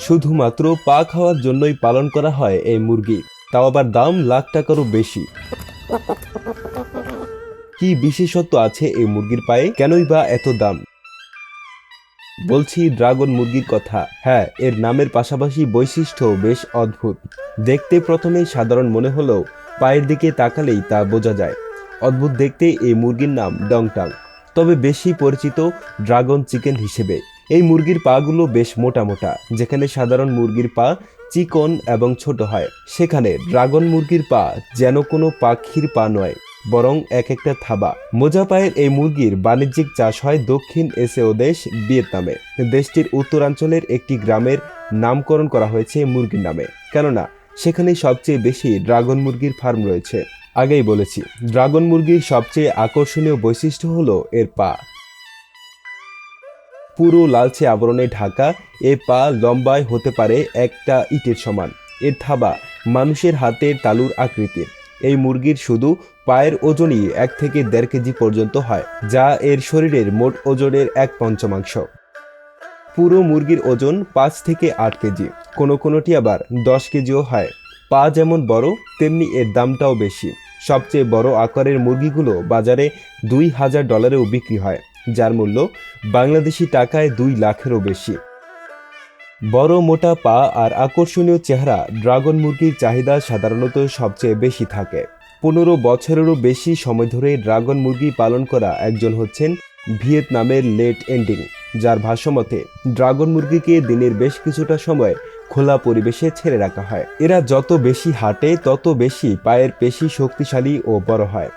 শুধুমাত্র পা খাওয়ার জন্যই পালন করা হয় এই মুরগি, তাও আবার দাম লাখ টাকারও বেশি। কি বিশেষত্ব আছে এই মুরগির পায়ে, কেনই বা এত দাম? বলছি ড্রাগন মুরগির কথা। হ্যাঁ, এর নামের পাশাপাশি বৈশিষ্ট্য বেশ অদ্ভুত। দেখতে প্রথমেই সাধারণ মনে হলেও পায়ের দিকে তাকালেই তা বোঝা যায়। অদ্ভুত দেখতে এই মুরগির নাম ডংটাং, তবে বেশি পরিচিত ড্রাগন চিকেন হিসেবে। এই মুরগির পাগুলো বেশ মোটা মোটা। যেখানে সাধারণ মুরগির পা চিকন এবং ছোট হয়, সেখানে ড্রাগন মুরগির পা যেন কোনো পাখির পা নয়, বরং এক একটা থাবা। মোজা পায়ের এই মুরগির বাণিজ্যিক চাষ হয় দক্ষিণ এশীয় দেশ ভিয়েতনামে। দেশটির উত্তরাঞ্চলের একটি গ্রামের নামকরণ করা হয়েছে মুরগির নামে, কেননা সেখানে সবচেয়ে বেশি ড্রাগন মুরগির ফার্ম রয়েছে। আগেই বলেছি, ড্রাগন মুরগির সবচেয়ে আকর্ষণীয় বৈশিষ্ট্য হলো এর পা। পুরো লালচে আবরণে ঢাকা এ পা লম্বায় হতে পারে একটা ইটের সমান। এর থাবা মানুষের হাতের তালুর আকৃতির। এই মুরগির শুধু পায়ের ওজনই 1 থেকে 1.5 কেজি পর্যন্ত হয়, যা এর শরীরের মোট ওজনের 1/5। পুরো মুরগির ওজন 5 থেকে 8 কেজি, কোনোটি আবার 10 কেজিও হয়। পা যেমন বড়, তেমনি এর দামটাও বেশি। সবচেয়ে বড় আকারের মুরগিগুলো বাজারে $2000-এও বিক্রি হয়, যার মূল্য বাংলাদেশি টাকায় 2 লাখেরও বেশি। বড় মোটা পা আর আকর্ষণীয় চেহারা ড্রাগন মুরগির চাহিদা সাধারণত সবচেয়ে বেশি থাকে। 15 বছরেরও বেশি সময় ধরে ড্রাগন মুরগি পালন করা একজন হচ্ছেন ভিয়েতনামের লেট এন্ডিং, যার ভাষ্যমতে ড্রাগন মুরগিকে দিনের বেশ কিছুটা সময় খোলা পরিবেশে ছেড়ে রাখা হয়। এরা যত বেশি হাঁটে তত বেশি পায়ের পেশি শক্তিশালী ও বড় হয়।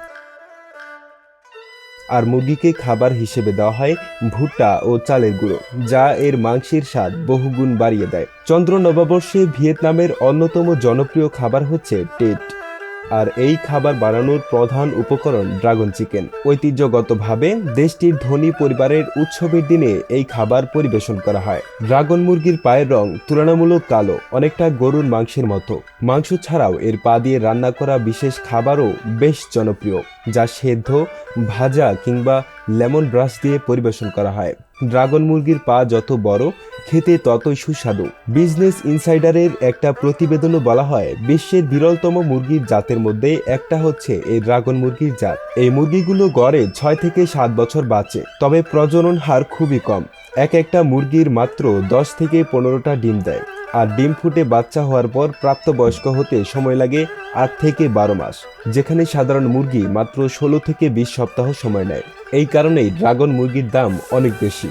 আর মুরগিকে খাবার হিসেবে দেওয়া হয় ভুট্টা ও চালের গুঁড়ো, যা এর মাংসের স্বাদ বহুগুণ বাড়িয়ে দেয়। চন্দ্র নববর্ষে ভিয়েতনামের অন্যতম জনপ্রিয় খাবার হচ্ছে টেট, আর এই খাবার বানানোর প্রধান উপকরণ ড্রাগন চিকেন। ঐতিহ্যগতভাবে দেশটির ধনী পরিবারের উৎসবের দিনে এই খাবার পরিবেশন করা হয়। ড্রাগন মুরগির পায়ের রং তুলনামূলক কালো, অনেকটা গরুর মাংসের মতো। মাংস ছাড়াও এর পা দিয়ে রান্না করা বিশেষ খাবারও বেশ জনপ্রিয়, যা সেদ্ধ, ভাজা কিংবা লেমন ব্রাশ দিয়ে পরিবেশন করা হয়। ড্রাগন মুরগির পা যত বড়, খেতে ততই সুস্বাদু। বিজনেস ইনসাইডারের একটা প্রতিবেদনে বলা হয়, বিশ্বের বিরলতম মুরগির জাতের মধ্যে একটা হচ্ছে এই ড্রাগন মুরগির জাত। এই মুরগিগুলো গড়ে 6 থেকে 7 বছর বাঁচে, তবে প্রজনন হার খুবই কম। একটা মুরগির মাত্র 10 থেকে 15টা ডিম দেয়, আর ডিম ফুটে বাচ্চা হওয়ার পর প্রাপ্তবয়স্ক হতে সময় লাগে 8 থেকে 12 মাস, যেখানে সাধারণ মুরগি মাত্র 16 থেকে 20 সপ্তাহ সময় নেয়। এই কারণেই ড্রাগন মুরগির দাম অনেক বেশি।